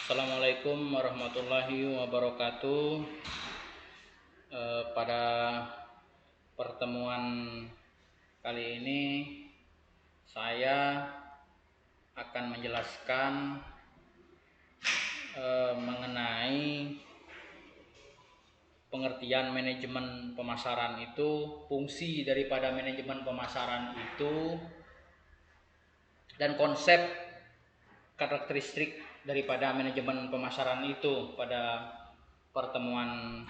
Assalamualaikum warahmatullahi wabarakatuh. Pada pertemuan kali ini saya akan menjelaskan mengenai pengertian manajemen pemasaran itu, fungsi daripada manajemen pemasaran itu, dan konsep karakteristik daripada manajemen pemasaran itu pada pertemuan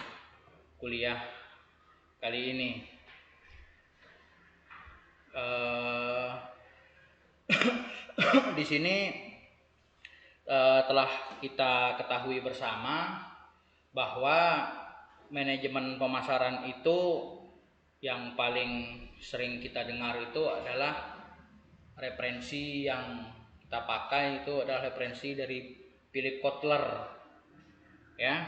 kuliah kali ini. Di sini telah kita ketahui bersama bahwa manajemen pemasaran itu yang paling sering kita dengar itu adalah referensi yang kita pakai itu adalah referensi dari Philip Kotler. Ya.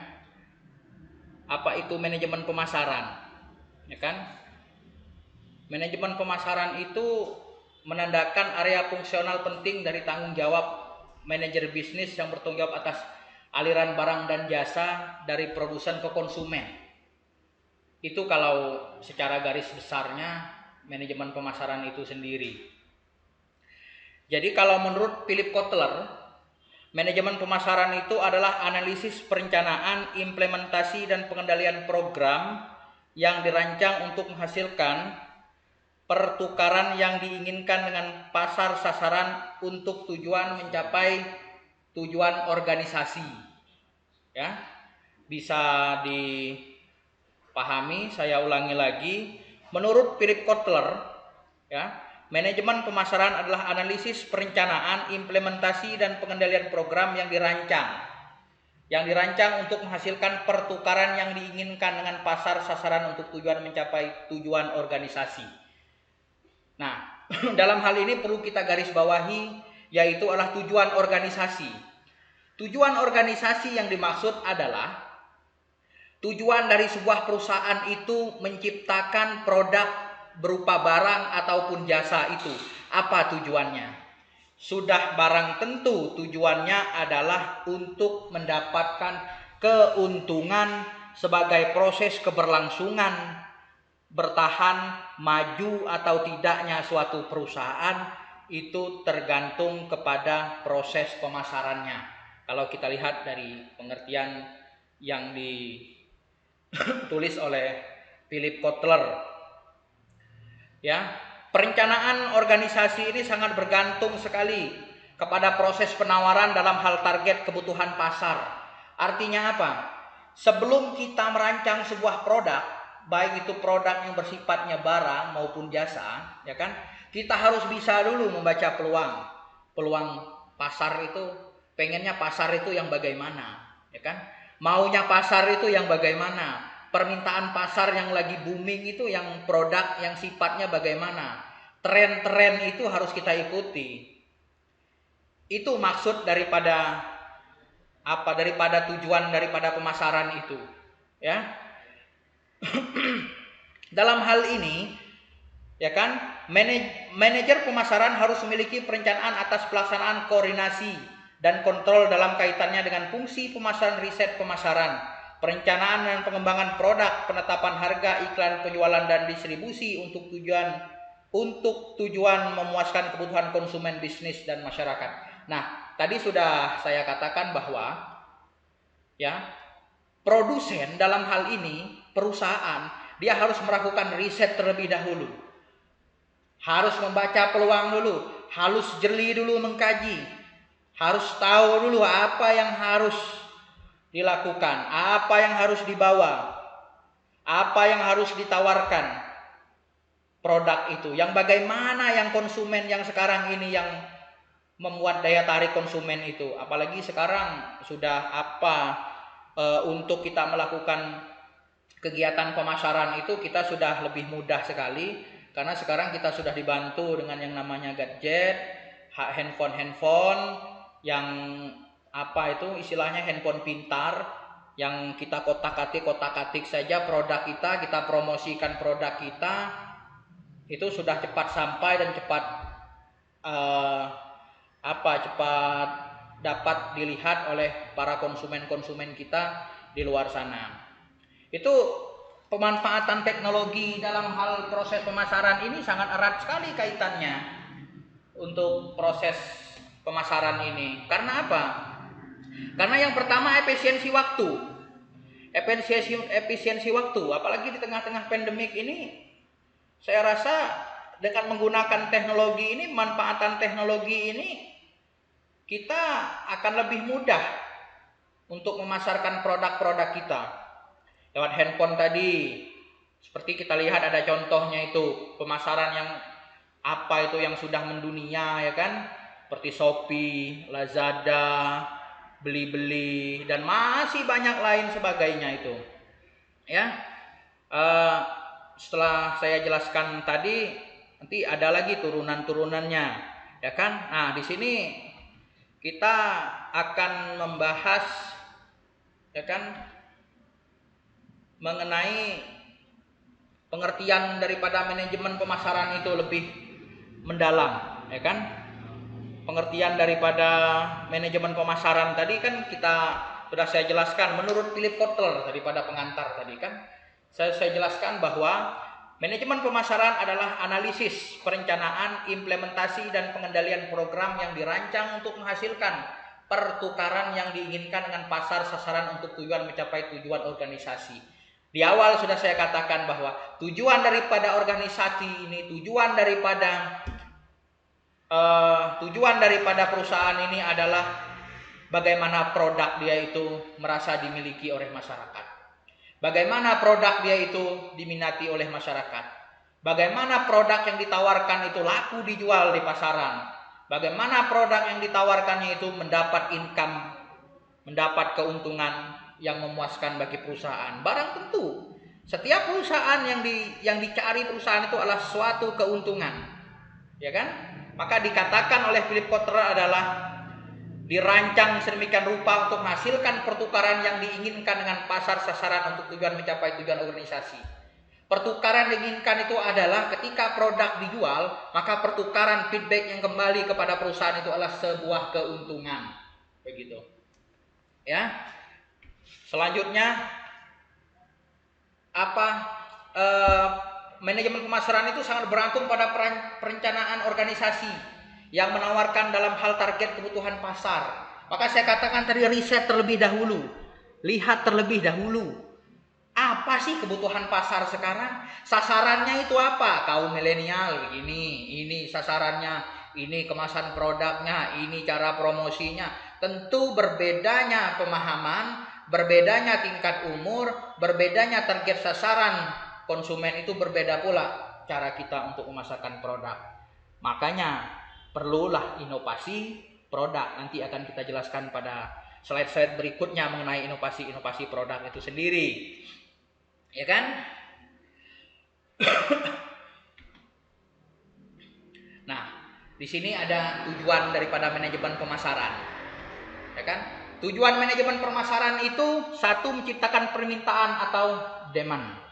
Apa itu manajemen pemasaran? Ya kan? Manajemen pemasaran itu menandakan area fungsional penting dari tanggung jawab manajer bisnis yang bertanggung jawab atas aliran barang dan jasa dari produsen ke konsumen. Itu kalau secara garis besarnya manajemen pemasaran itu sendiri. Jadi kalau menurut Philip Kotler, manajemen pemasaran itu adalah analisis perencanaan, implementasi, dan pengendalian program yang dirancang untuk menghasilkan pertukaran yang diinginkan dengan pasar sasaran untuk tujuan mencapai tujuan organisasi. Ya, bisa dipahami, saya ulangi lagi. Menurut Philip Kotler, ya, manajemen pemasaran adalah analisis perencanaan, implementasi, dan pengendalian program yang dirancang untuk menghasilkan pertukaran yang diinginkan dengan pasar sasaran untuk tujuan mencapai tujuan organisasi. Nah, dalam hal ini perlu kita garis bawahi, yaitu adalah tujuan organisasi. Tujuan organisasi yang dimaksud adalah tujuan dari sebuah perusahaan itu menciptakan produk berupa barang ataupun jasa itu. Apa tujuannya? Sudah barang tentu tujuannya adalah untuk mendapatkan keuntungan sebagai proses keberlangsungan bertahan, maju atau tidaknya suatu perusahaan itu tergantung kepada proses pemasarannya. Kalau kita lihat dari pengertian yang ditulis oleh Philip Kotler, ya, perencanaan organisasi ini sangat bergantung sekali kepada proses penawaran dalam hal target kebutuhan pasar. Artinya apa? Sebelum kita merancang sebuah produk, baik itu produk yang bersifatnya barang maupun jasa, ya kan? Kita harus bisa dulu membaca peluang pasar itu, pengennya pasar itu yang bagaimana, ya kan? Maunya pasar itu yang bagaimana? Permintaan pasar yang lagi booming itu yang produk yang sifatnya bagaimana? Tren-tren itu harus kita ikuti. Itu maksud daripada tujuan daripada pemasaran itu, ya. Dalam hal ini, ya kan, manajer pemasaran harus memiliki perencanaan atas pelaksanaan koordinasi dan kontrol dalam kaitannya dengan fungsi pemasaran, riset pemasaran, perencanaan dan pengembangan produk, penetapan harga, iklan, penjualan dan distribusi untuk tujuan memuaskan kebutuhan konsumen, bisnis dan masyarakat. Nah, tadi sudah saya katakan bahwa, ya, produsen dalam hal ini perusahaan dia harus melakukan riset terlebih dahulu, harus membaca peluang dulu, harus jeli dulu mengkaji, harus tahu dulu apa yang harus dilakukan, apa yang harus dibawa, apa yang harus ditawarkan produk itu, yang bagaimana yang konsumen yang sekarang ini yang membuat daya tarik konsumen itu. Apalagi sekarang sudah untuk kita melakukan kegiatan pemasaran itu kita sudah lebih mudah sekali, karena sekarang kita sudah dibantu dengan yang namanya gadget, handphone yang itu istilahnya handphone pintar, yang kita kotak-katik saja produk kita promosikan produk kita, itu sudah cepat sampai dan cepat dapat dilihat oleh para konsumen-konsumen kita di luar sana. Itu pemanfaatan teknologi dalam hal proses pemasaran ini sangat erat sekali kaitannya untuk proses pemasaran ini. Karena apa? Karena yang pertama efisiensi waktu. Efisiensi waktu, apalagi di tengah-tengah pandemik ini, saya rasa dengan menggunakan teknologi ini, manfaatan teknologi ini, kita akan lebih mudah untuk memasarkan produk-produk kita lewat handphone tadi. Seperti kita lihat ada contohnya itu pemasaran yang apa itu yang sudah mendunia, ya kan, seperti Shopee, Lazada, beli-beli, dan masih banyak lain sebagainya itu, ya. Setelah saya jelaskan tadi, nanti ada lagi turunan-turunannya, ya kan. Nah, di sini kita akan membahas, ya kan, mengenai pengertian daripada manajemen pemasaran itu lebih mendalam, ya kan. Pengertian daripada manajemen pemasaran tadi kan sudah saya jelaskan menurut Philip Kotler daripada pengantar tadi kan. Saya jelaskan bahwa manajemen pemasaran adalah analisis, perencanaan, implementasi, dan pengendalian program yang dirancang untuk menghasilkan pertukaran yang diinginkan dengan pasar sasaran untuk tujuan mencapai tujuan organisasi. Di awal sudah saya katakan bahwa tujuan daripada organisasi ini, tujuan daripada perusahaan ini adalah bagaimana produk dia itu merasa dimiliki oleh masyarakat. Bagaimana produk dia itu diminati oleh masyarakat. Bagaimana produk yang ditawarkan itu laku dijual di pasaran. Bagaimana produk yang ditawarkannya itu mendapat income, mendapat keuntungan yang memuaskan bagi perusahaan. Barang tentu setiap perusahaan yang dicari perusahaan itu adalah suatu keuntungan, ya kan? Maka dikatakan oleh Philip Kotler adalah dirancang sedemikian rupa untuk menghasilkan pertukaran yang diinginkan dengan pasar sasaran untuk tujuan mencapai tujuan organisasi. Pertukaran yang diinginkan itu adalah ketika produk dijual, maka pertukaran feedback yang kembali kepada perusahaan itu adalah sebuah keuntungan. Begitu. Ya. Selanjutnya manajemen pemasaran itu sangat bergantung pada perencanaan organisasi yang menawarkan dalam hal target kebutuhan pasar. Maka saya katakan tadi riset terlebih dahulu. Lihat terlebih dahulu. Apa sih kebutuhan pasar sekarang? Sasarannya itu apa? Kaum milenial begini, ini sasarannya, ini kemasan produknya, ini cara promosinya. Tentu berbedanya pemahaman, berbedanya tingkat umur, berbedanya target sasaran konsumen itu berbeda pula cara kita untuk memasarkan produk. Makanya perlulah inovasi produk. Nanti akan kita jelaskan pada slide-slide berikutnya mengenai inovasi produk itu sendiri. Ya kan? Nah, di sini ada tujuan daripada manajemen pemasaran. Ya kan? Tujuan manajemen pemasaran itu satu, menciptakan permintaan atau demand.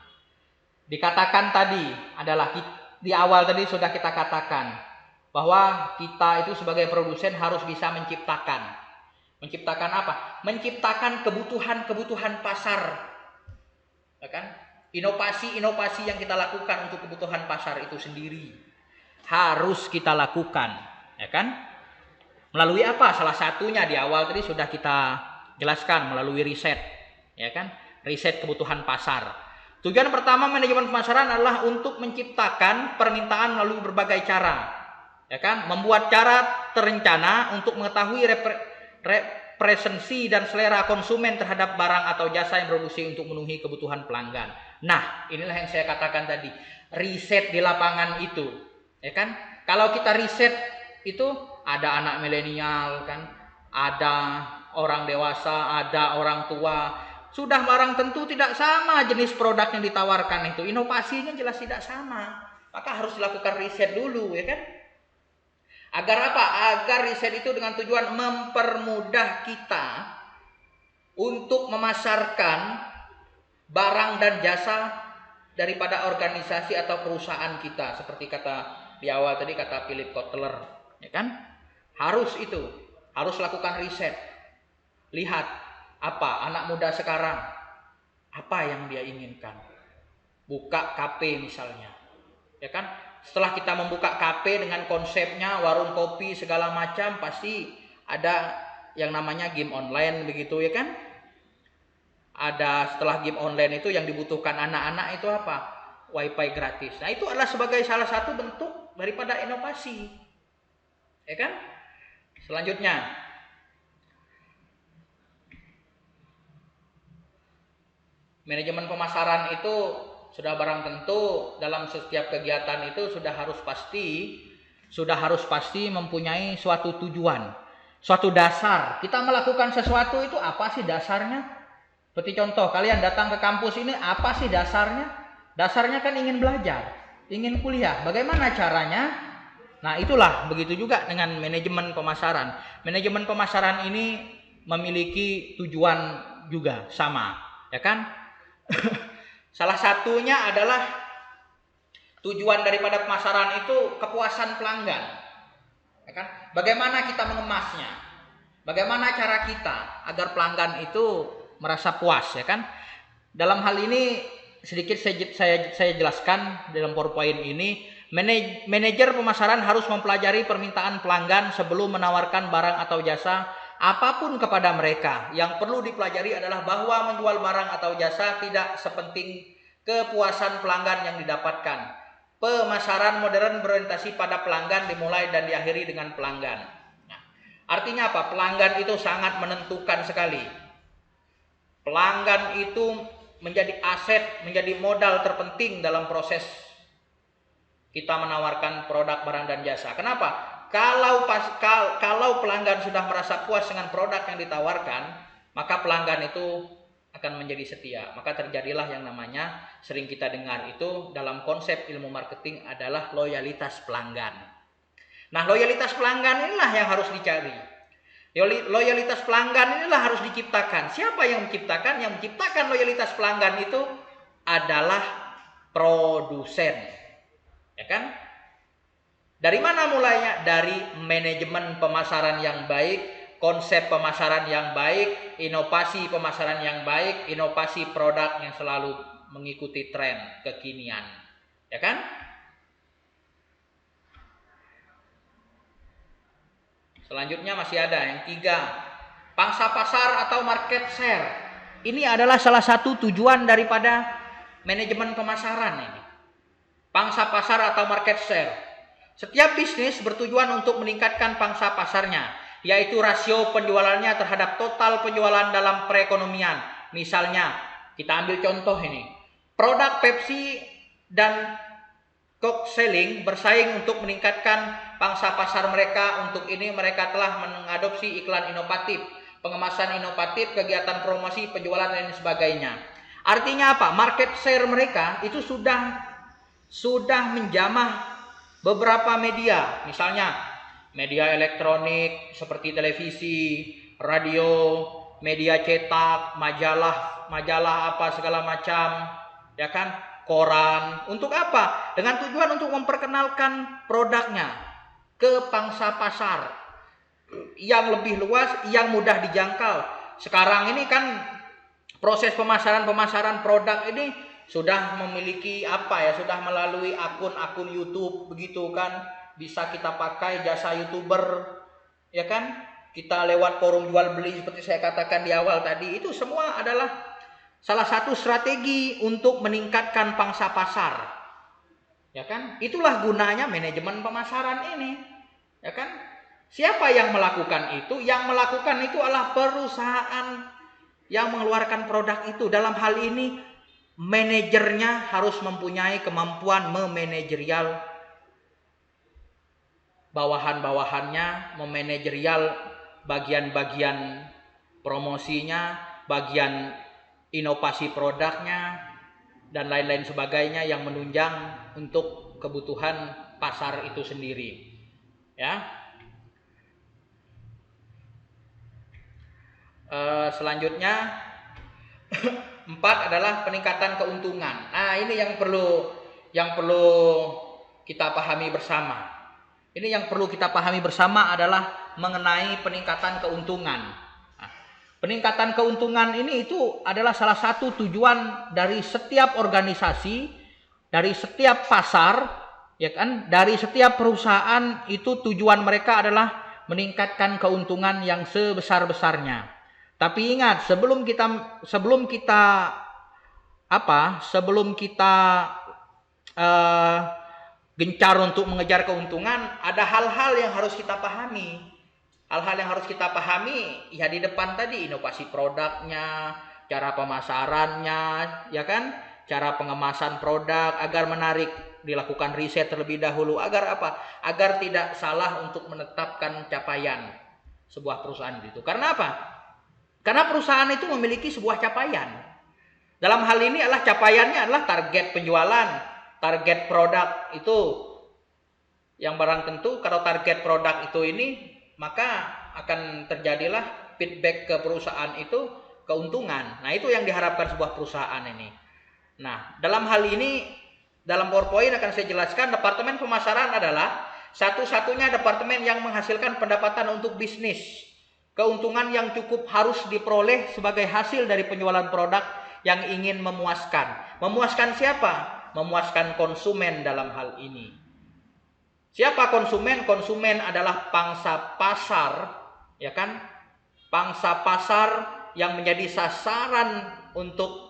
Dikatakan tadi adalah di awal tadi sudah kita katakan bahwa kita itu sebagai produsen harus bisa menciptakan apa? Menciptakan kebutuhan pasar, ya kan? Inovasi yang kita lakukan untuk kebutuhan pasar itu sendiri harus kita lakukan, ya kan? Melalui apa? Salah satunya di awal tadi sudah kita jelaskan melalui riset, ya kan? Riset kebutuhan pasar. Tujuan pertama manajemen pemasaran adalah untuk menciptakan permintaan melalui berbagai cara, ya kan? Membuat cara terencana untuk mengetahui preferensi dan selera konsumen terhadap barang atau jasa yang produksi untuk memenuhi kebutuhan pelanggan. Nah, inilah yang saya katakan tadi, riset di lapangan itu, ya kan? Kalau kita riset itu ada anak milenial kan, ada orang dewasa, ada orang tua. Sudah barang tentu tidak sama jenis produk yang ditawarkan itu. Inovasinya jelas tidak sama. Maka harus dilakukan riset dulu, ya kan? Agar apa? Agar riset itu dengan tujuan mempermudah kita untuk memasarkan barang dan jasa daripada organisasi atau perusahaan kita. Seperti kata di awal tadi, kata Philip Kotler, ya kan? Harus itu. harus lakukan riset. Lihat apa anak muda sekarang, apa yang dia inginkan. Buka kafe misalnya, ya kan? Setelah kita membuka kafe dengan konsepnya warung kopi segala macam, pasti ada yang namanya game online begitu, ya kan? Ada setelah game online itu yang dibutuhkan anak-anak itu apa? Wifi gratis. Nah, itu adalah sebagai salah satu bentuk daripada inovasi, ya kan? Selanjutnya, manajemen pemasaran itu sudah barang tentu dalam setiap kegiatan itu sudah harus pasti mempunyai suatu tujuan, suatu dasar. Kita melakukan sesuatu itu apa sih dasarnya? Seperti contoh, kalian datang ke kampus ini, apa sih dasarnya? Dasarnya kan ingin belajar, ingin kuliah. Bagaimana caranya? Nah, itulah begitu juga dengan manajemen pemasaran. Manajemen pemasaran ini memiliki tujuan juga sama, ya kan? Salah satunya adalah tujuan daripada pemasaran itu kepuasan pelanggan, ya kan? Bagaimana kita mengemasnya? Bagaimana cara kita agar pelanggan itu merasa puas, ya kan? Dalam hal ini sedikit saya jelaskan dalam PowerPoint ini. Manajer pemasaran harus mempelajari permintaan pelanggan sebelum menawarkan barang atau jasa apapun kepada mereka. Yang perlu dipelajari adalah bahwa menjual barang atau jasa tidak sepenting kepuasan pelanggan yang didapatkan. Pemasaran modern berorientasi pada pelanggan dimulai dan diakhiri dengan pelanggan. Nah, artinya apa? Pelanggan itu sangat menentukan sekali. Pelanggan itu menjadi aset, menjadi modal terpenting dalam proses kita menawarkan produk, barang, dan jasa. Kenapa? Kalau pelanggan sudah merasa puas dengan produk yang ditawarkan, maka pelanggan itu akan menjadi setia. Maka terjadilah yang namanya sering kita dengar itu dalam konsep ilmu marketing adalah loyalitas pelanggan. Nah, loyalitas pelanggan inilah yang harus dicari. Loyalitas pelanggan inilah harus diciptakan. Siapa yang menciptakan? Yang menciptakan loyalitas pelanggan itu adalah produsen. Ya kan? Dari mana mulainya? Dari manajemen pemasaran yang baik, konsep pemasaran yang baik, inovasi pemasaran yang baik, inovasi produk yang selalu mengikuti tren kekinian. Ya kan? Selanjutnya masih ada yang 3, pangsa pasar atau market share. Ini adalah salah satu tujuan daripada manajemen pemasaran ini. Pangsa pasar atau market share. Setiap bisnis bertujuan untuk meningkatkan pangsa pasarnya, yaitu rasio penjualannya terhadap total penjualan dalam perekonomian. Misalnya, kita ambil contoh ini. Produk Pepsi dan Coke selling bersaing untuk meningkatkan pangsa pasar mereka. Untuk ini mereka telah mengadopsi iklan inovatif, pengemasan inovatif, kegiatan promosi, penjualan, dan sebagainya. Artinya apa? Market share mereka itu sudah menjamah beberapa media, misalnya media elektronik seperti televisi, radio, media cetak, majalah apa segala macam, ya kan, koran. Untuk apa? Dengan tujuan untuk memperkenalkan produknya ke pangsa pasar yang lebih luas, yang mudah dijangkau. Sekarang ini kan proses pemasaran produk ini sudah memiliki sudah melalui akun YouTube begitu kan, bisa kita pakai jasa YouTuber, ya kan, kita lewat forum jual beli seperti saya katakan di awal tadi. Itu semua adalah salah satu strategi untuk meningkatkan pangsa pasar, ya kan. Itulah gunanya manajemen pemasaran ini, ya kan. Siapa yang melakukan itu? Yang melakukan itu adalah perusahaan yang mengeluarkan produk itu. Dalam hal ini manajernya harus mempunyai kemampuan memanajerial bawahan-bawahannya, memanajerial bagian-bagian promosinya, bagian inovasi produknya, dan lain-lain sebagainya yang menunjang untuk kebutuhan pasar itu sendiri. Ya. Selanjutnya 4 adalah peningkatan keuntungan. Nah, ini yang perlu kita pahami bersama. Ini yang perlu kita pahami bersama adalah mengenai peningkatan keuntungan. Nah, peningkatan keuntungan ini itu adalah salah satu tujuan dari setiap organisasi, dari setiap pasar, ya kan? Dari setiap perusahaan itu tujuan mereka adalah meningkatkan keuntungan yang sebesar-besarnya. Tapi ingat, sebelum kita gencar untuk mengejar keuntungan, ada hal-hal yang harus kita pahami. Hal-hal yang harus kita pahami ya di depan tadi, inovasi produknya, cara pemasarannya, ya kan? Cara pengemasan produk agar menarik, dilakukan riset terlebih dahulu agar apa? Agar tidak salah untuk menetapkan capaian sebuah perusahaan itu. Karena apa? Karena perusahaan itu memiliki sebuah capaian. Dalam hal ini adalah capaiannya adalah target penjualan, target produk itu. Yang barang tentu kalau target produk itu ini, maka akan terjadilah feedback ke perusahaan itu keuntungan. Nah, itu yang diharapkan sebuah perusahaan ini. Nah, dalam hal ini, dalam PowerPoint akan saya jelaskan, departemen pemasaran adalah satu-satunya departemen yang menghasilkan pendapatan untuk bisnis. Keuntungan yang cukup harus diperoleh sebagai hasil dari penjualan produk yang ingin memuaskan. Memuaskan siapa? Memuaskan konsumen dalam hal ini. Siapa konsumen? Konsumen adalah pangsa pasar, ya kan? Pangsa pasar yang menjadi sasaran untuk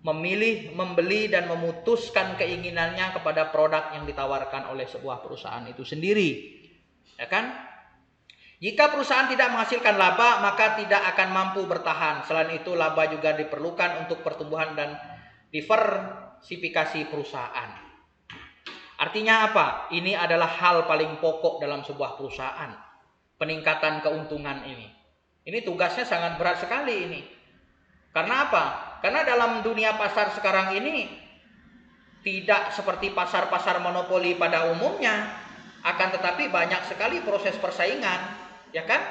memilih, membeli dan memutuskan keinginannya kepada produk yang ditawarkan oleh sebuah perusahaan itu sendiri. Ya kan? Jika perusahaan tidak menghasilkan laba, maka tidak akan mampu bertahan. Selain itu, laba juga diperlukan untuk pertumbuhan dan diversifikasi perusahaan. Artinya apa? Ini adalah hal paling pokok dalam sebuah perusahaan. Peningkatan keuntungan ini. Ini tugasnya sangat berat sekali ini. Karena apa? Karena dalam dunia pasar sekarang ini tidak seperti pasar-pasar monopoli pada umumnya, akan tetapi banyak sekali proses persaingan. Ya kan?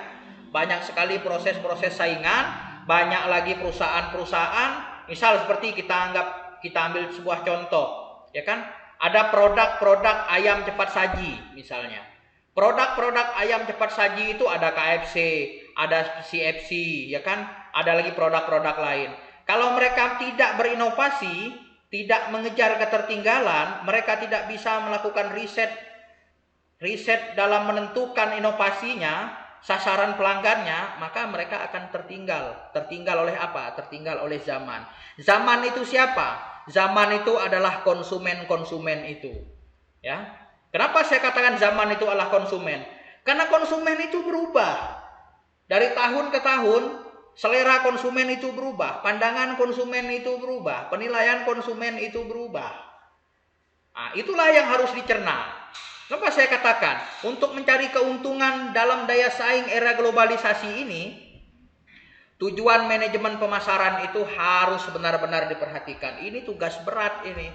Banyak sekali proses-proses saingan, banyak lagi perusahaan-perusahaan. Misal seperti kita ambil sebuah contoh, ya kan? Ada produk-produk ayam cepat saji misalnya. Produk-produk ayam cepat saji itu ada KFC, ada CFC, ya kan? Ada lagi produk-produk lain. Kalau mereka tidak berinovasi, tidak mengejar ketertinggalan, mereka tidak bisa melakukan riset dalam menentukan inovasinya, sasaran pelanggannya, maka mereka akan tertinggal. Tertinggal oleh apa? Tertinggal oleh zaman. Zaman itu siapa? Zaman itu adalah konsumen-konsumen itu. Ya. Kenapa saya katakan zaman itu adalah konsumen? Karena konsumen itu berubah. Dari tahun ke tahun, selera konsumen itu berubah, pandangan konsumen itu berubah, penilaian konsumen itu berubah. Nah, itulah yang harus dicerna. Kenapa saya katakan, untuk mencari keuntungan dalam daya saing era globalisasi ini, tujuan manajemen pemasaran itu harus benar-benar diperhatikan. Ini tugas berat ini.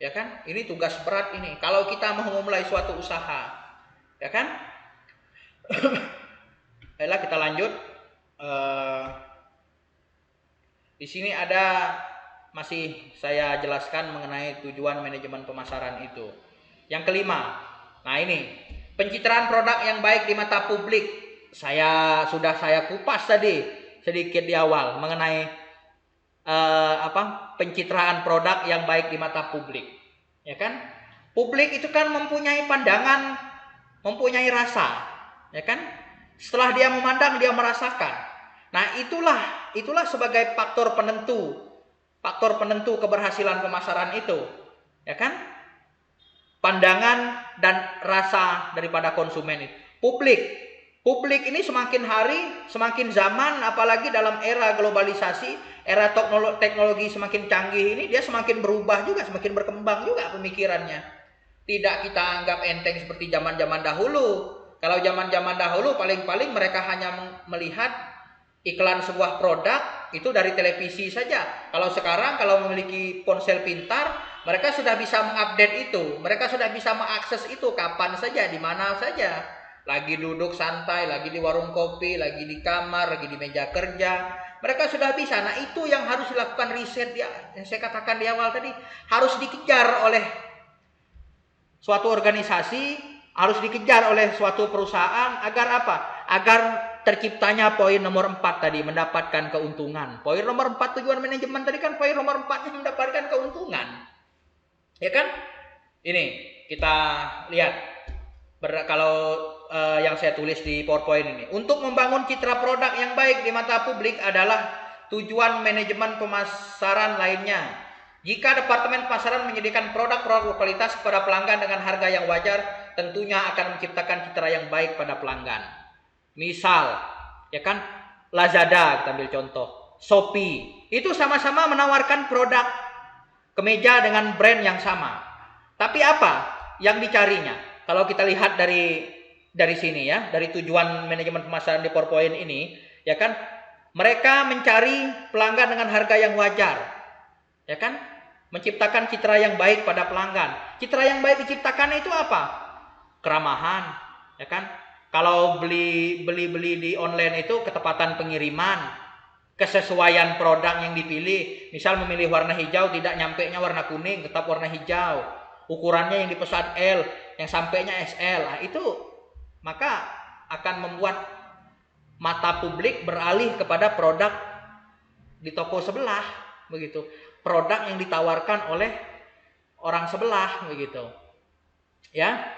Ya kan? Ini tugas berat ini. Kalau kita mau memulai suatu usaha, ya kan? Baiklah, kita lanjut. Di sini masih saya jelaskan mengenai tujuan manajemen pemasaran itu. Yang kelima, nah ini pencitraan produk yang baik di mata publik. Sudah saya kupas tadi sedikit di awal mengenai pencitraan produk yang baik di mata publik, ya kan? Publik itu kan mempunyai pandangan, mempunyai rasa, ya kan? Setelah dia memandang, dia merasakan. Nah, itulah sebagai faktor penentu keberhasilan pemasaran itu, ya kan? Pandangan dan rasa daripada konsumen itu. Publik ini semakin hari, semakin zaman, apalagi dalam era globalisasi, era teknologi semakin canggih ini, dia semakin berubah juga, semakin berkembang juga pemikirannya. Tidak kita anggap enteng seperti zaman-zaman dahulu. Kalau zaman-zaman dahulu paling-paling mereka hanya melihat iklan sebuah produk itu dari televisi saja. Kalau sekarang kalau memiliki ponsel pintar, mereka sudah bisa mengupdate itu. Mereka sudah bisa mengakses itu kapan saja, di mana saja. Lagi duduk santai, lagi di warung kopi, lagi di kamar, lagi di meja kerja. Mereka sudah bisa. Nah, itu yang harus dilakukan riset yang saya katakan di awal tadi. Harus dikejar oleh suatu organisasi harus dikejar oleh suatu perusahaan agar apa? Agar terciptanya poin nomor 4 tadi, mendapatkan keuntungan. Poin nomor 4 tujuan manajemen tadi kan poin nomor 4-nya mendapatkan keuntungan. Ya kan? Ini kita lihat kalau yang saya tulis di PowerPoint ini. Untuk membangun citra produk yang baik di mata publik adalah tujuan manajemen pemasaran lainnya. Jika Departemen Pemasaran menyediakan produk-produk berkualitas kepada pelanggan dengan harga yang wajar, tentunya akan menciptakan citra yang baik pada pelanggan. Misal, ya kan, Lazada kita ambil contoh, Shopee, itu sama-sama menawarkan produk kemeja dengan brand yang sama. Tapi apa yang dicarinya? Kalau kita lihat dari sini ya, dari tujuan manajemen pemasaran di PowerPoint ini, ya kan, mereka mencari pelanggan dengan harga yang wajar, ya kan, menciptakan citra yang baik pada pelanggan. Citra yang baik diciptakan itu apa? Keramahan, ya kan. Kalau beli di online itu ketepatan pengiriman, kesesuaian produk yang dipilih. Misal memilih warna hijau, tidak nyampainya warna kuning, tetap warna hijau. Ukurannya yang dipesan L, yang sampainya XL. Nah, itu maka akan membuat mata publik beralih kepada produk di toko sebelah, begitu. Produk yang ditawarkan oleh orang sebelah, begitu. Ya,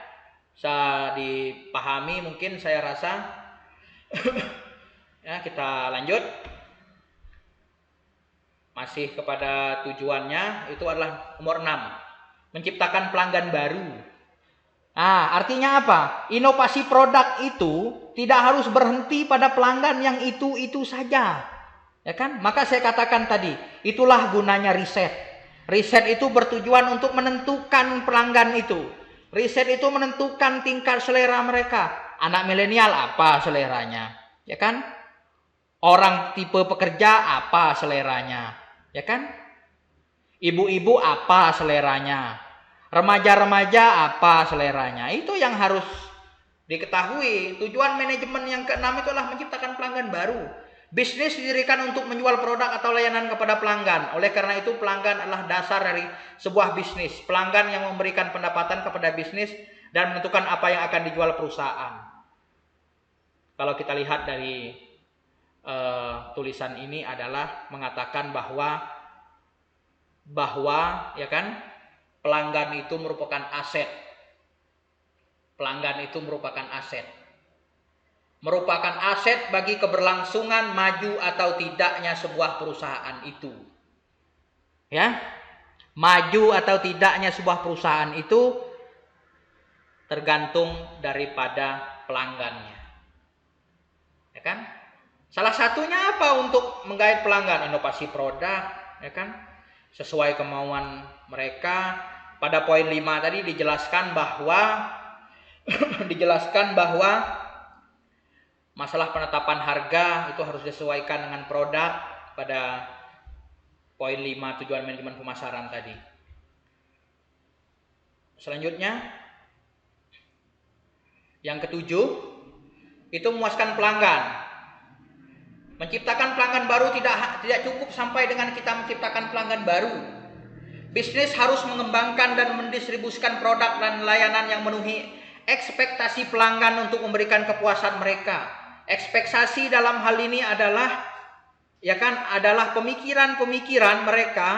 bisa dipahami mungkin, saya rasa. Ya, kita lanjut. Masih kepada tujuannya, itu adalah nomor 6. Menciptakan pelanggan baru. Nah, artinya apa? Inovasi produk itu tidak harus berhenti pada pelanggan yang itu saja. Ya kan? Maka saya katakan tadi, itulah gunanya riset. Riset itu bertujuan untuk menentukan pelanggan itu. Riset itu menentukan tingkat selera mereka. Anak milenial apa seleranya? Ya kan? Orang tipe pekerja apa seleranya? Ya kan? Ibu-ibu apa seleranya? Remaja-remaja apa seleranya? Itu yang harus diketahui. Tujuan manajemen yang ke-6 itu adalah menciptakan pelanggan baru. Bisnis didirikan untuk menjual produk atau layanan kepada pelanggan. Oleh karena itu pelanggan adalah dasar dari sebuah bisnis. Pelanggan yang memberikan pendapatan kepada bisnis dan menentukan apa yang akan dijual perusahaan. Kalau kita lihat dari tulisan ini adalah mengatakan bahwa ya kan, pelanggan itu merupakan aset. Pelanggan itu merupakan aset. Merupakan aset bagi keberlangsungan maju atau tidaknya sebuah perusahaan itu. Ya. Maju atau tidaknya sebuah perusahaan itu tergantung daripada pelanggannya. Ya kan? Salah satunya apa untuk menggait pelanggan? Inovasi produk, ya kan? Sesuai kemauan mereka. Pada poin 5 tadi dijelaskan bahwa masalah penetapan harga itu harus disesuaikan dengan produk pada poin 5 tujuan manajemen pemasaran tadi. Selanjutnya, yang ketujuh, itu memuaskan pelanggan. Menciptakan pelanggan baru tidak cukup sampai dengan kita menciptakan pelanggan baru. Bisnis harus mengembangkan dan mendistribusikan produk dan layanan yang memenuhi ekspektasi pelanggan untuk memberikan kepuasan mereka. Ekspektasi dalam hal ini adalah adalah pemikiran mereka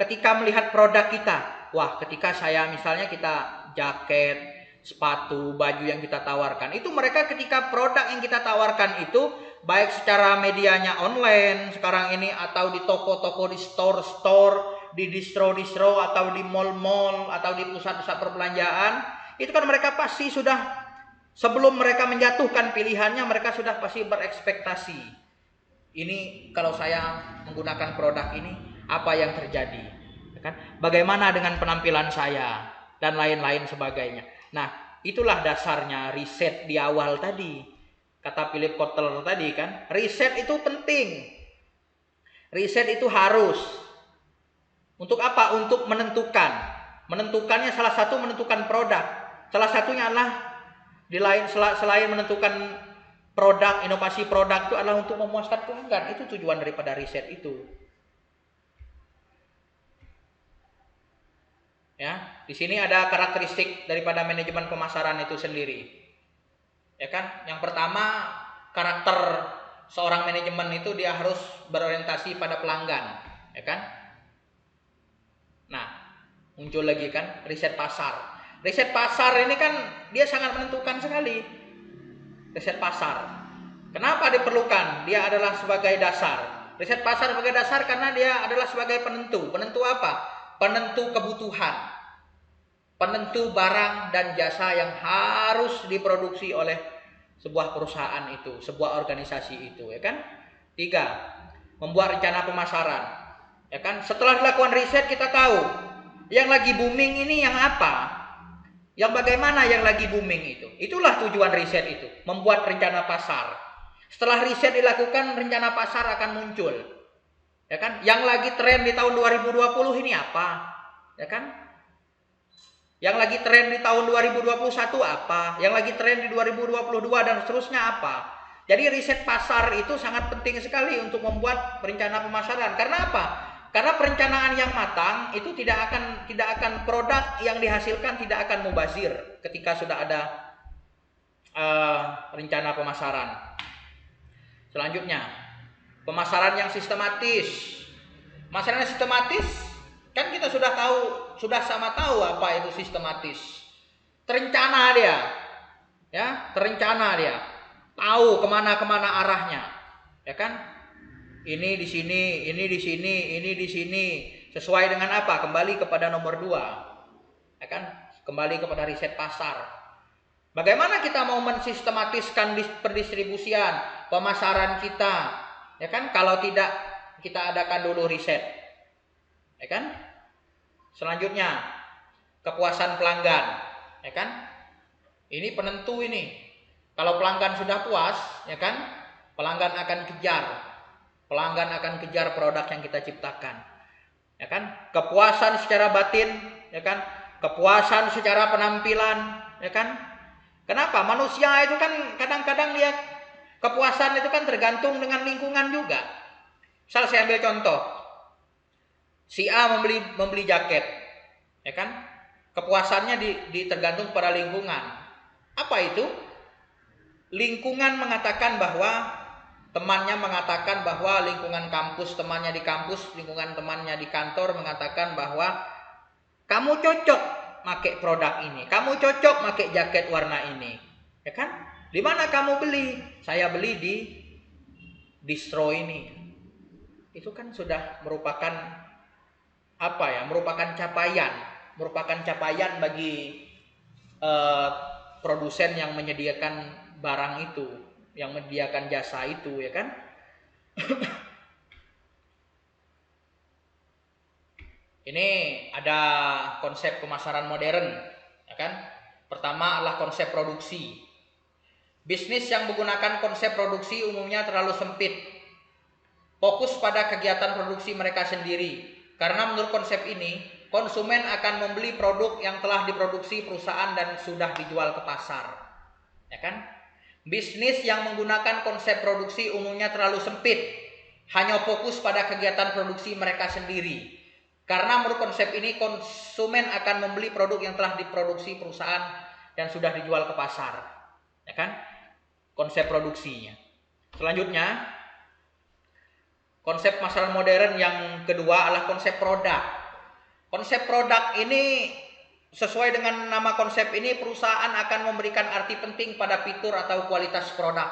ketika melihat produk kita. Wah, ketika misalnya kita jaket, sepatu, baju yang kita tawarkan, itu mereka ketika produk yang kita tawarkan itu baik secara medianya online sekarang ini atau di toko-toko, di store-store, di distro atau di mall-mall atau di pusat-pusat perbelanjaan, itu kan mereka pasti sudah, sebelum mereka menjatuhkan pilihannya, mereka sudah pasti berekspektasi. Ini kalau saya menggunakan produk ini, apa yang terjadi? Ya kan? Bagaimana dengan penampilan saya dan lain-lain sebagainya. Nah, itulah dasarnya riset di awal tadi. Kata Philip Kotler tadi kan, riset itu penting. Riset itu harus. Untuk apa? Untuk menentukan. Menentukannya salah satu menentukan produk. Salah satunya adalah selain menentukan produk, inovasi produk itu adalah untuk memuaskan pelanggan. Itu tujuan daripada riset itu. Ya, di sini ada karakteristik daripada manajemen pemasaran itu sendiri. Ya kan? Yang pertama, karakter seorang manajemen itu dia harus berorientasi pada pelanggan, ya kan? Nah, muncul lagi kan riset pasar. Riset pasar ini kan dia sangat menentukan sekali. Riset pasar. Kenapa diperlukan? Dia adalah sebagai dasar. Riset pasar sebagai dasar karena dia adalah sebagai penentu. Penentu apa? Penentu kebutuhan. Penentu barang dan jasa yang harus diproduksi oleh sebuah perusahaan itu, sebuah organisasi itu, ya kan? 3, membuat rencana pemasaran. Ya kan? Setelah dilakukan riset kita tahu yang lagi booming ini yang apa? Yang bagaimana yang lagi booming itu? Itulah tujuan riset itu, membuat rencana pasar. Setelah riset dilakukan, rencana pasar akan muncul. Ya kan? Yang lagi tren di tahun 2020 ini apa? Ya kan? Yang lagi tren di tahun 2021 apa? Yang lagi tren di 2022 dan seterusnya apa? Jadi riset pasar itu sangat penting sekali untuk membuat rencana pemasaran. Karena apa? Karena perencanaan yang matang itu tidak akan produk yang dihasilkan tidak akan mubazir ketika sudah ada rencana pemasaran. Selanjutnya, pemasaran yang sistematis. Pemasaran yang sistematis kan kita sudah tahu, sudah sama tahu apa itu sistematis. Terencana dia, ya, terencana dia, tahu kemana arahnya, ya kan? Ini di sini, ini di sini, ini di sini, sesuai dengan apa? Kembali kepada nomor 2, ya kan? Kembali kepada riset pasar. Bagaimana kita mau mensistematiskan perdistribusian pemasaran kita, ya kan? Kalau tidak kita adakan dulu riset, ya kan? Selanjutnya, kepuasan pelanggan, ya kan? Ini penentu ini. Kalau pelanggan sudah puas, ya kan? Pelanggan akan kejar produk yang kita ciptakan, ya kan? Kepuasan secara batin, ya kan? Kepuasan secara penampilan, ya kan? Kenapa? Manusia itu kan kadang-kadang lihat kepuasan itu kan tergantung dengan lingkungan juga. Misal saya ambil contoh, si A membeli jaket, ya kan? Kepuasannya tergantung pada lingkungan. Apa itu? Lingkungan mengatakan bahwa temannya mengatakan bahwa lingkungan kampus, temannya di kampus, lingkungan temannya di kantor mengatakan bahwa kamu cocok pakai produk ini, kamu cocok pakai jaket warna ini, ya kan? Di mana kamu beli? Saya beli di distro ini. Itu kan sudah merupakan apa ya? Merupakan capaian bagi produsen yang menyediakan barang itu, yang menyediakan jasa itu, ya kan? Ini ada konsep pemasaran modern, ya kan? Pertama adalah konsep produksi. Bisnis yang menggunakan konsep produksi umumnya terlalu sempit, fokus pada kegiatan produksi mereka sendiri. Karena menurut konsep ini, konsumen akan membeli produk yang telah diproduksi perusahaan dan sudah dijual ke pasar, ya kan? Bisnis yang menggunakan konsep produksi umumnya terlalu sempit, hanya fokus pada kegiatan produksi mereka sendiri. Karena menurut konsep ini, konsumen akan membeli produk yang telah diproduksi perusahaan dan sudah dijual ke pasar, ya kan? Konsep produksinya. Selanjutnya, konsep pemasaran modern yang kedua adalah konsep produk. Konsep produk ini sesuai dengan nama konsep ini, perusahaan akan memberikan arti penting pada fitur atau kualitas produk,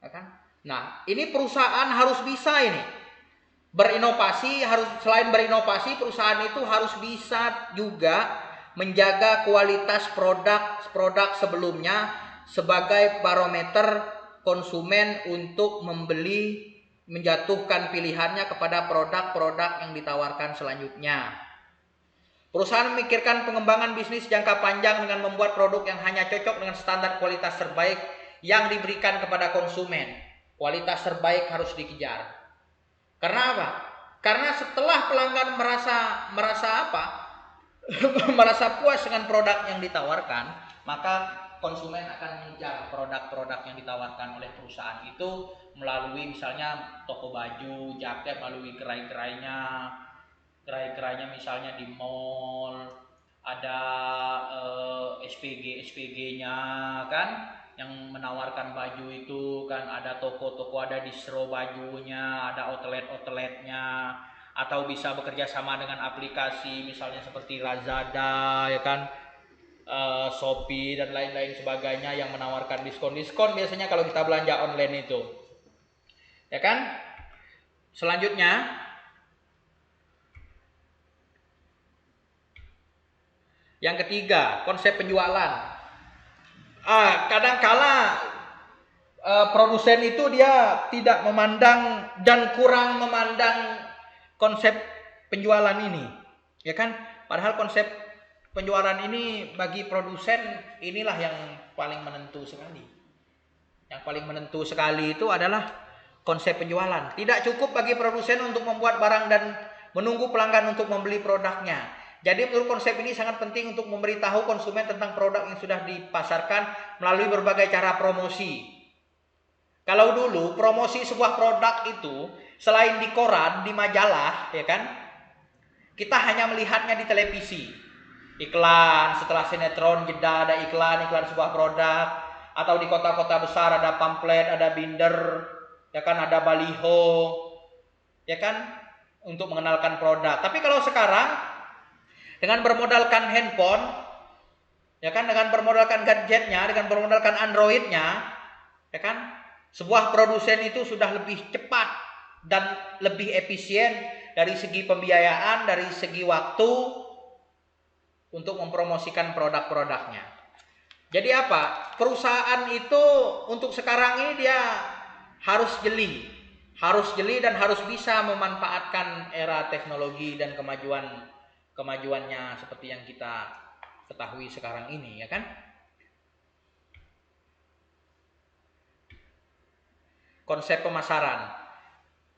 ya kan? Nah, ini perusahaan harus bisa ini berinovasi. Selain berinovasi, perusahaan itu harus bisa juga menjaga kualitas produk sebelumnya sebagai barometer konsumen untuk menjatuhkan pilihannya kepada produk-produk yang ditawarkan selanjutnya. Perusahaan memikirkan pengembangan bisnis jangka panjang dengan membuat produk yang hanya cocok dengan standar kualitas terbaik yang diberikan kepada konsumen. Kualitas terbaik harus dikejar. Karena apa? Karena setelah pelanggan merasa puas dengan produk yang ditawarkan, maka konsumen akan mengejar produk-produk yang ditawarkan oleh perusahaan itu melalui misalnya toko baju, jaket, melalui gerai-gerainya misalnya di mall, ada SPG-nya kan, yang menawarkan baju itu kan, ada toko-toko, ada distro bajunya, ada outlet-outletnya, atau bisa bekerja sama dengan aplikasi misalnya seperti Lazada ya kan, Shopee dan lain-lain sebagainya yang menawarkan diskon-diskon biasanya kalau kita belanja online itu. Ya kan? Selanjutnya yang ketiga, konsep penjualan. Kadangkala produsen itu dia tidak memandang dan kurang memandang konsep penjualan ini, ya kan? Padahal konsep penjualan ini bagi produsen inilah yang paling menentu sekali. Yang paling menentu sekali itu adalah konsep penjualan. Tidak cukup bagi produsen untuk membuat barang dan menunggu pelanggan untuk membeli produknya. Jadi menurut konsep ini sangat penting untuk memberitahu konsumen tentang produk yang sudah dipasarkan melalui berbagai cara promosi. Kalau dulu promosi sebuah produk itu selain di koran, di majalah, ya kan, kita hanya melihatnya di televisi. Iklan, setelah sinetron jeda ada iklan sebuah produk, atau di kota-kota besar ada pamflet, ada binder, ya kan, ada baliho, ya kan, untuk mengenalkan produk. Tapi kalau sekarang dengan bermodalkan handphone, ya kan, dengan bermodalkan gadgetnya, dengan bermodalkan Androidnya, ya kan, sebuah produsen itu sudah lebih cepat dan lebih efisien dari segi pembiayaan, dari segi waktu untuk mempromosikan produk-produknya. Jadi apa? Perusahaan itu untuk sekarang ini dia harus jeli dan harus bisa memanfaatkan era teknologi dan kemajuannya seperti yang kita ketahui sekarang ini, ya kan? Konsep pemasaran,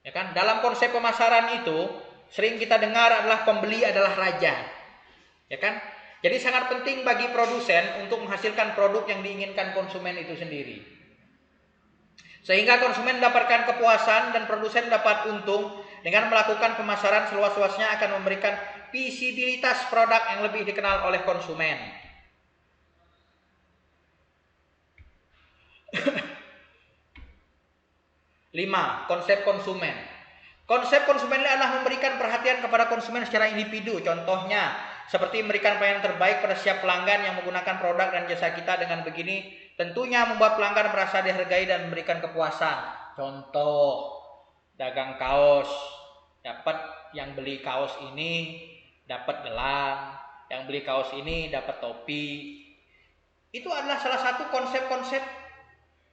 ya kan? Dalam konsep pemasaran itu sering kita dengar adalah pembeli adalah raja, ya kan? Jadi sangat penting bagi produsen untuk menghasilkan produk yang diinginkan konsumen itu sendiri, sehingga konsumen mendapatkan kepuasan dan produsen dapat untung. Dengan melakukan pemasaran seluas-luasnya akan memberikan visibilitas produk yang lebih dikenal oleh konsumen. 5. Konsep konsumen. Konsep konsumen adalah memberikan perhatian kepada konsumen secara individu. Contohnya, seperti memberikan pelayanan terbaik pada setiap pelanggan yang menggunakan produk dan jasa kita. Dengan begini, tentunya membuat pelanggan merasa dihargai dan memberikan kepuasan. Contoh, dagang kaos, dapat yang beli kaos ini dapat gelang, yang beli kaos ini dapat topi. Itu adalah salah satu konsep-konsep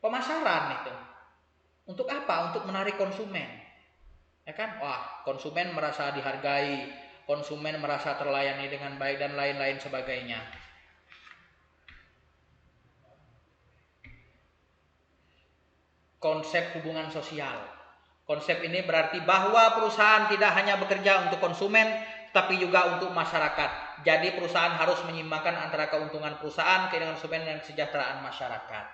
pemasaran itu. Untuk apa? Untuk menarik konsumen, ya kan? Wah, konsumen merasa dihargai, konsumen merasa terlayani dengan baik dan lain-lain sebagainya. Konsep hubungan sosial. Konsep ini berarti bahwa perusahaan tidak hanya bekerja untuk konsumen, tapi juga untuk masyarakat. Jadi perusahaan harus menyeimbangkan antara keuntungan perusahaan, keinginan konsumen, dan kesejahteraan masyarakat.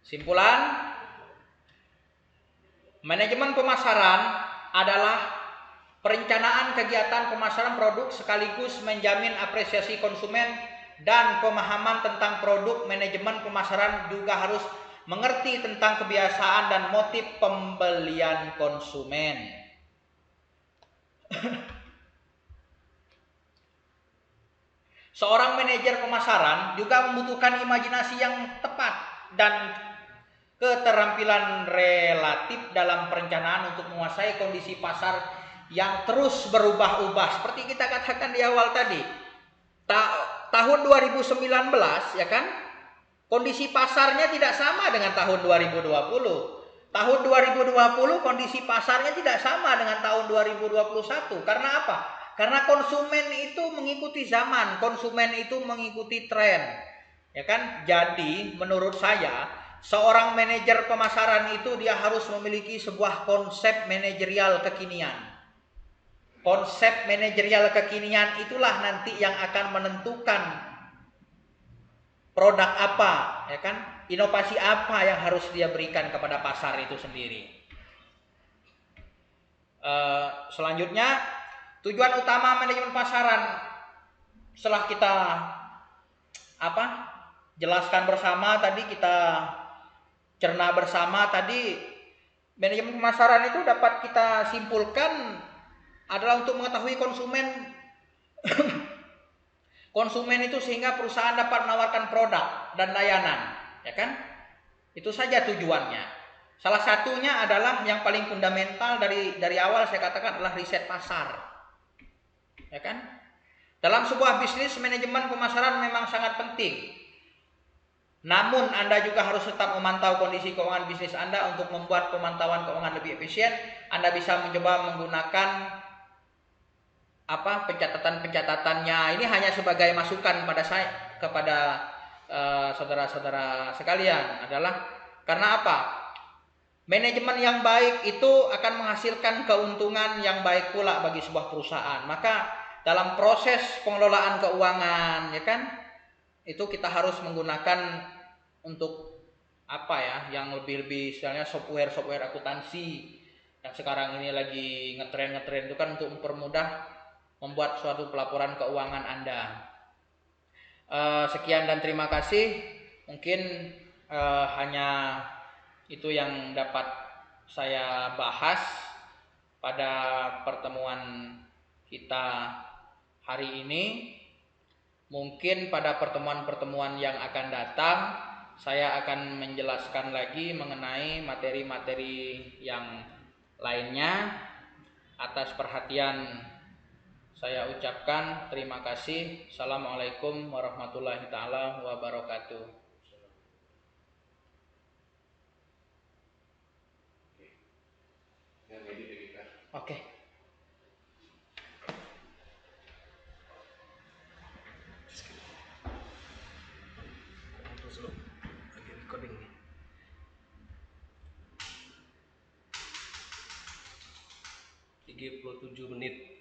Simpulan, manajemen pemasaran adalah perencanaan kegiatan pemasaran produk sekaligus menjamin apresiasi konsumen dan pemahaman tentang produk. Manajemen pemasaran juga harus mengerti tentang kebiasaan dan motif pembelian konsumen. Seorang manajer pemasaran juga membutuhkan imajinasi yang tepat dan keterampilan relatif dalam perencanaan untuk menguasai kondisi pasar yang terus berubah-ubah. Seperti kita katakan di awal tadi, tahun 2019, ya kan, kondisi pasarnya tidak sama dengan tahun 2020. Tahun 2020 kondisi pasarnya tidak sama dengan tahun 2021. Karena apa? Karena konsumen itu mengikuti zaman, konsumen itu mengikuti tren, ya kan? Jadi menurut saya, seorang manajer pemasaran itu dia harus memiliki sebuah konsep manajerial kekinian. Konsep manajerial kekinian itulah nanti yang akan menentukan produk apa, ya kan? Inovasi apa yang harus dia berikan kepada pasar itu sendiri. Selanjutnya, tujuan utama manajemen pasaran setelah kita jelaskan bersama tadi, kita cerna bersama tadi, manajemen pemasaran itu dapat kita simpulkan adalah untuk mengetahui konsumen itu sehingga perusahaan dapat menawarkan produk dan layanan, ya kan? Itu saja tujuannya. Salah satunya adalah yang paling fundamental dari awal saya katakan adalah riset pasar, ya kan? Dalam sebuah bisnis, manajemen pemasaran memang sangat penting. Namun Anda juga harus tetap memantau kondisi keuangan bisnis Anda. Untuk membuat pemantauan keuangan lebih efisien, Anda bisa mencoba menggunakan pencatatannya. Ini hanya sebagai masukan kepada saudara-saudara sekalian, adalah karena apa? Manajemen yang baik itu akan menghasilkan keuntungan yang baik pula bagi sebuah perusahaan. Maka dalam proses pengelolaan keuangan, ya kan, itu kita harus menggunakan untuk yang lebih misalnya software akuntansi yang sekarang ini lagi ngetren itu kan, untuk mempermudah membuat suatu pelaporan keuangan Anda. Sekian dan terima kasih. Mungkin hanya itu yang dapat saya bahas pada pertemuan kita hari ini. Mungkin pada pertemuan-pertemuan yang akan datang, saya akan menjelaskan lagi mengenai materi-materi yang lainnya. Atas perhatian saya ucapkan terima kasih. Assalamualaikum warahmatullahi taala wabarakatuh. Oke. Lagi recording nih. 37 menit.